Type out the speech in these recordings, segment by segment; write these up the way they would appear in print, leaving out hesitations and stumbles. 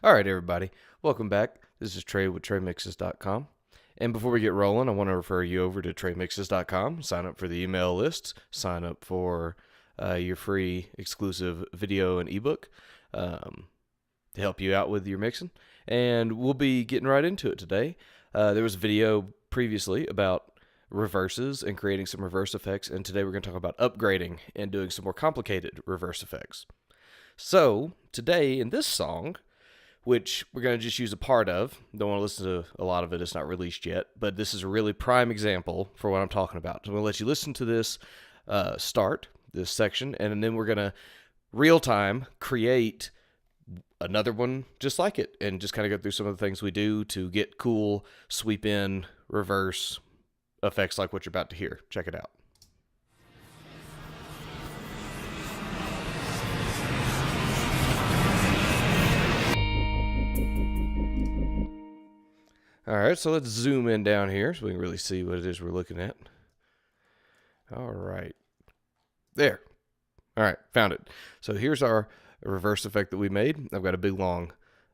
All right, everybody. Welcome back. This is Trey with TreyMixes.com. And before we get rolling, I want to refer you over to TreyMixes.com. Sign up for the email list. Sign up for your free exclusive video and ebook to help you out with your mixing. And we'll be getting right into it today. There was a video previously about reverses and creating some reverse effects. And today we're going to talk about upgrading and doing some more complicated reverse effects. So today in this song, which we're going to just use a part of. Don't want to listen to a lot of it. It's not released yet. But this is a really prime example for what I'm talking about. So I'm going to let you listen to this start, this section, and then we're going to real-time create another one just like it and just kind of go through some of the things we do to get cool sweep-in, reverse effects like what you're about to hear. Check it out. All right, so let's zoom in down here so we can really see what it is we're looking at. All right. There. All right, found it. So here's our reverse effect that we made. I've got a big long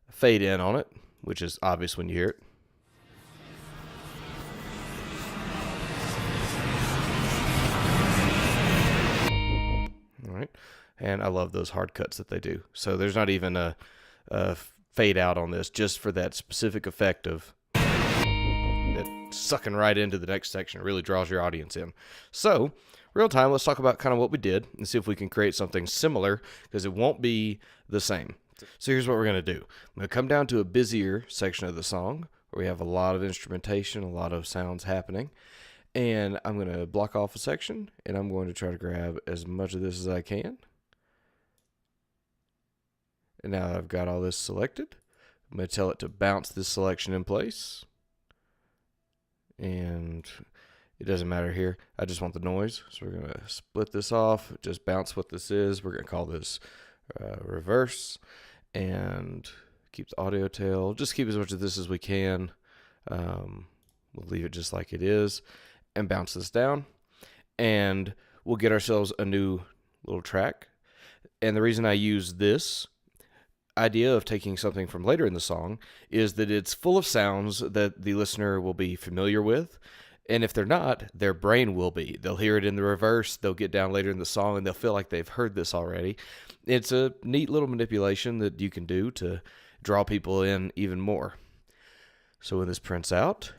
fade in on it, which is obvious when you hear it. All right. And I love those hard cuts that they do. So there's not even a fade out on this, just for that specific effect of sucking right into the next section. It really draws your audience in. So, real time, let's talk about kind of what we did and see if we can create something similar, because it won't be the same. So here's what we're going to do. I'm going to come down to a busier section of the song where we have a lot of instrumentation, a lot of sounds happening, and I'm going to block off a section, and I'm going to try to grab as much of this as I can. And now that I've got all this selected, I'm going to tell it to bounce this selection in place. And it doesn't matter here. I just want the noise. So we're going to split this off, just bounce what this is. We're going to call this reverse and keep the audio tail. Just keep as much of this as we can. We'll leave it just like it is and bounce this down. And we'll get ourselves a new little track. And the reason I use this idea of taking something from later in the song is that it's full of sounds that the listener will be familiar with, and if they're not, their brain will be. They'll hear it in the reverse, they'll get down later in the song, and they'll feel like they've heard this already. It's a neat little manipulation that you can do to draw people in even more. So when this prints out,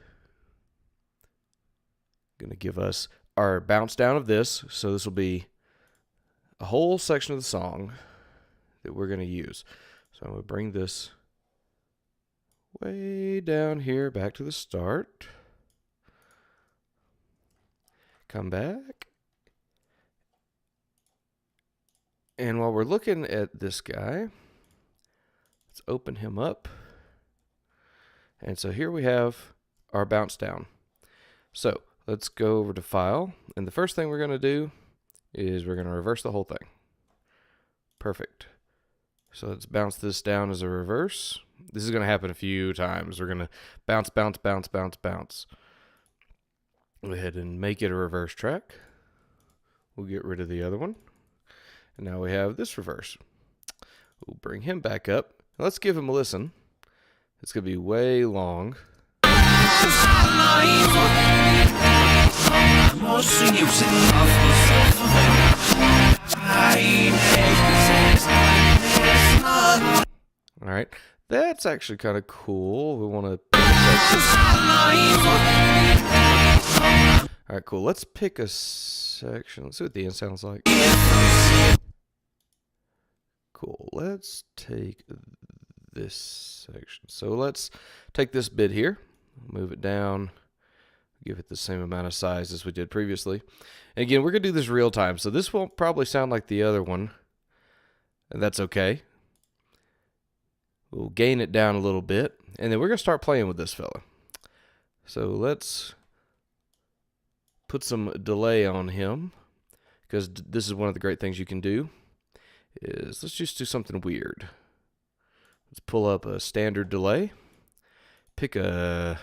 I'm going to give us our bounce down of this, so this will be a whole section of the song that we're going to use. So I'm going to bring this way down here, back to the start. Come back. And while we're looking at this guy, let's open him up. And so here we have our bounce down. So let's go over to File. And the first thing we're going to do is we're going to reverse the whole thing. Perfect. So let's bounce this down as a reverse. This is going to happen a few times. We're going to bounce, bounce, bounce, bounce, bounce. Go ahead and make it a reverse track. We'll get rid of the other one. And now we have this reverse. We'll bring him back up. Let's give him a listen. It's going to be way long. All right, that's actually kind of cool. We want to. All right, cool. Let's pick a section. Let's see what the end sounds like. Cool. Let's take this section. So let's take this bit here, move it down, give it the same amount of size as we did previously. And again, we're going to do this real time, so this won't probably sound like the other one, and that's okay. We'll gain it down a little bit, and then we're going to start playing with this fella. So let's put some delay on him, because this is one of the great things you can do, is let's just do something weird. Let's pull up a standard delay, pick a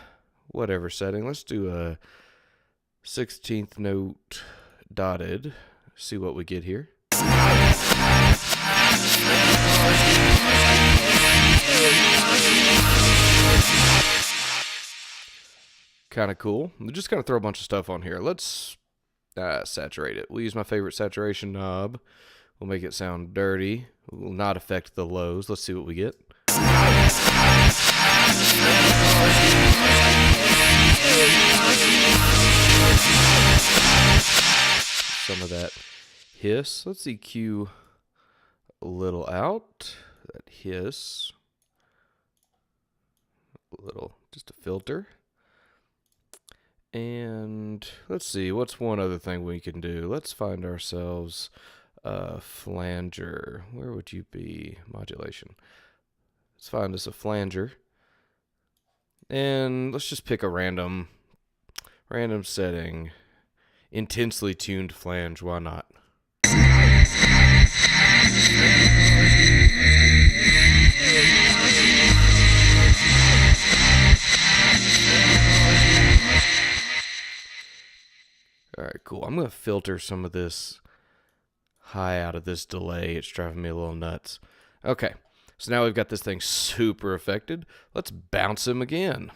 whatever setting. Let's do a 16th note dotted, see what we get here. kind of cool. I'm just going to throw a bunch of stuff on here. Let's saturate it. We'll use my favorite saturation knob. We'll make it sound dirty. We'll not affect the lows. Let's see what we get. Some of that hiss. Let's EQ a little out. That hiss. A little, just a filter. And let's see, what's one other thing we can do? Let's find ourselves a flanger. Where would you be? Modulation. Let's find us a flanger. And let's just pick a random setting. Intensely tuned flange, why not? Alright, cool. I'm going to filter some of this high out of this delay. It's driving me a little nuts. Okay, so now we've got this thing super affected. Let's bounce him again.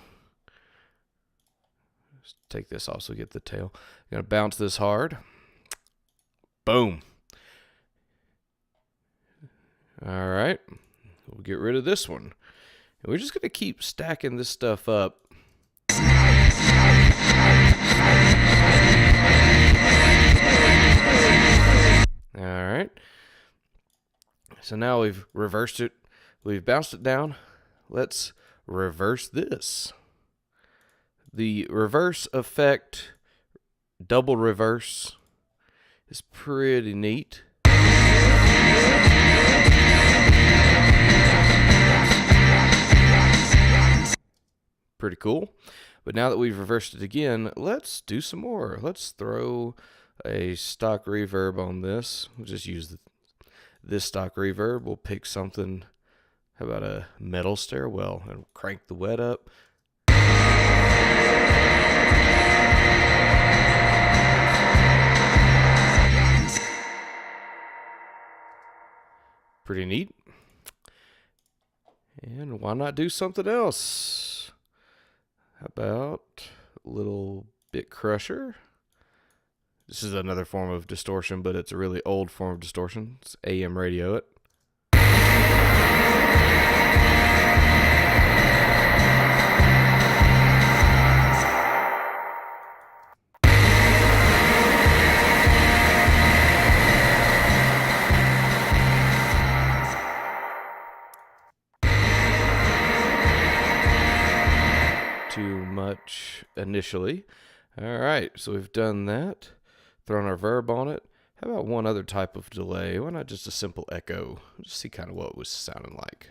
Just take this off so we get the tail. I'm going to bounce this hard. Boom. Alright, we'll get rid of this one. And we're just going to keep stacking this stuff up. Alright, so now we've reversed it, we've bounced it down. Let's reverse this. The reverse effect, double reverse, is pretty neat. Pretty cool. But now that we've reversed it again, let's do some more. Let's throw a stock reverb on this. We'll just use this stock reverb. We'll pick something. How about a metal stairwell and crank the wet up. Pretty neat. And why not do something else? How about a little bit crusher? This is another form of distortion, but it's a really old form of distortion. It's AM radio it. Too much initially. All right, so we've done that. Thrown our verb on it. How about one other type of delay? Why not just a simple echo? Just see kind of what it was sounding like.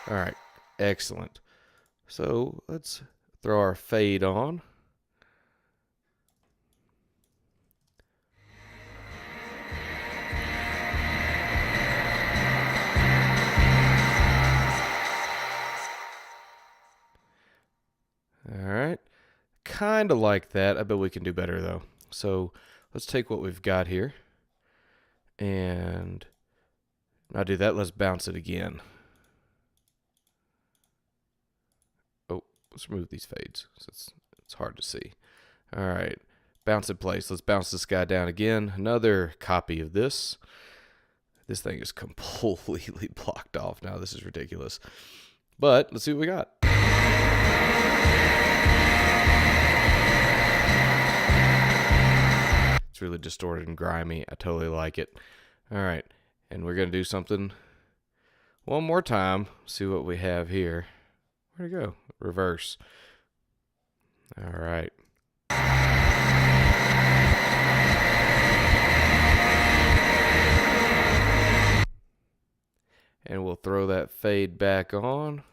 All right, excellent. So let's throw our fade on. All right, kind of like that. I bet we can do better though. So let's take what we've got here and not do that. Let's bounce it again. Oh, let's remove these fades. So it's hard to see. All right, bounce in place. Let's bounce this guy down again. Another copy of this. This thing is completely blocked off now. This is ridiculous. But let's see what we got. It's really distorted and grimy. I totally like it. All right, and we're going to do something one more time. See what we have here. Where'd it go? Reverse. All right. And we'll throw that fade back on.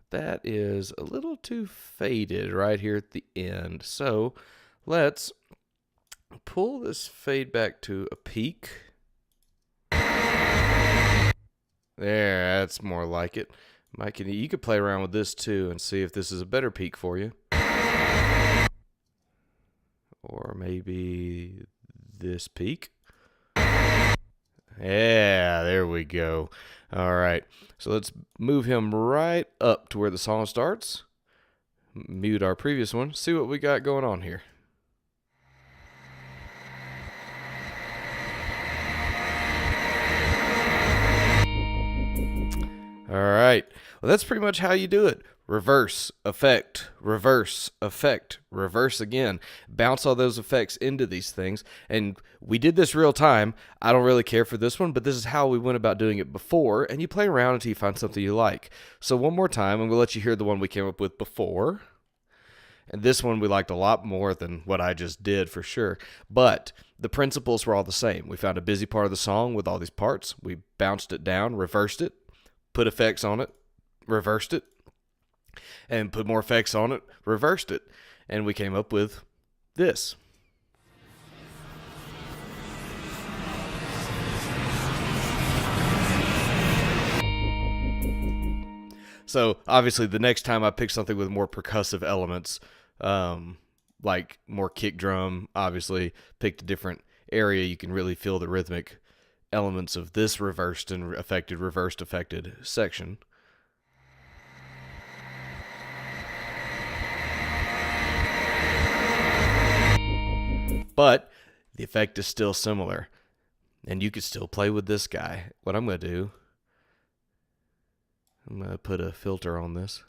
That is a little too faded right here at the end. So let's pull this fade back to a peak. There, that's more like it. Mike, you could play around with this too and see if this is a better peak for you. Or maybe this peak. Yeah, there we go. All right, so let's move him right up to where the song starts. Mute our previous one. See what we got going on here. All right. Well, that's pretty much how you do it. Reverse, effect, reverse, effect, reverse again. Bounce all those effects into these things. And we did this real time. I don't really care for this one, but this is how we went about doing it before. And you play around until you find something you like. So one more time, I'm going to let you hear the one we came up with before. And this one we liked a lot more than what I just did for sure. But the principles were all the same. We found a busy part of the song with all these parts. We bounced it down, reversed it, put effects on it, reversed it, and put more effects on it, reversed it, and we came up with this. So obviously the next time I pick something with more percussive elements, like more kick drum, obviously picked a different area. You can really feel the rhythmic elements of this reversed and reversed affected section. But the effect is still similar. And you could still play with this guy. What I'm going to do, I'm going to put a filter on this.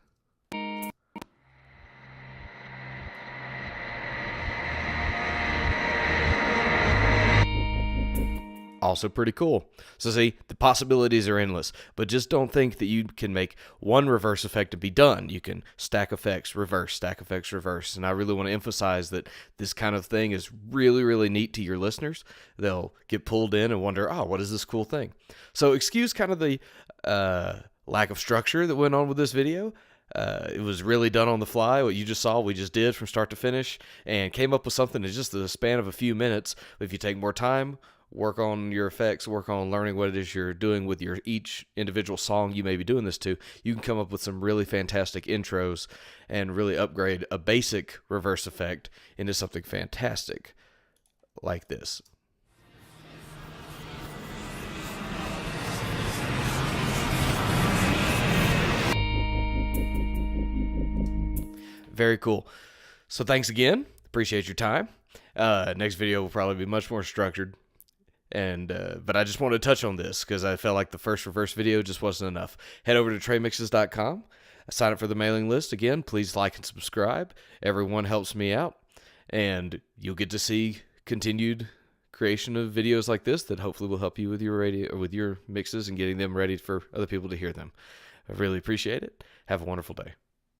Also pretty cool. So see, the possibilities are endless, but just don't think that you can make one reverse effect to be done. You can stack effects, reverse, and I really want to emphasize that this kind of thing is really, really neat to your listeners. They'll get pulled in and wonder, oh, what is this cool thing? So excuse kind of the lack of structure that went on with this video. It was really done on the fly. What you just saw, we just did from start to finish and came up with something in just the span of a few minutes. If you take more time, work on your effects, work on learning what it is you're doing with your each individual song you may be doing this to, you can come up with some really fantastic intros and really upgrade a basic reverse effect into something fantastic like this. Very cool. So thanks again. Appreciate your time. Next video will probably be much more structured. But I just wanted to touch on this because I felt like the first reverse video just wasn't enough. Head over to traymixes.com, sign up for the mailing list. Again, please like and subscribe. Everyone helps me out, and you'll get to see continued creation of videos like this that hopefully will help you with your radio or with your mixes and getting them ready for other people to hear them. I really appreciate it. Have a wonderful day.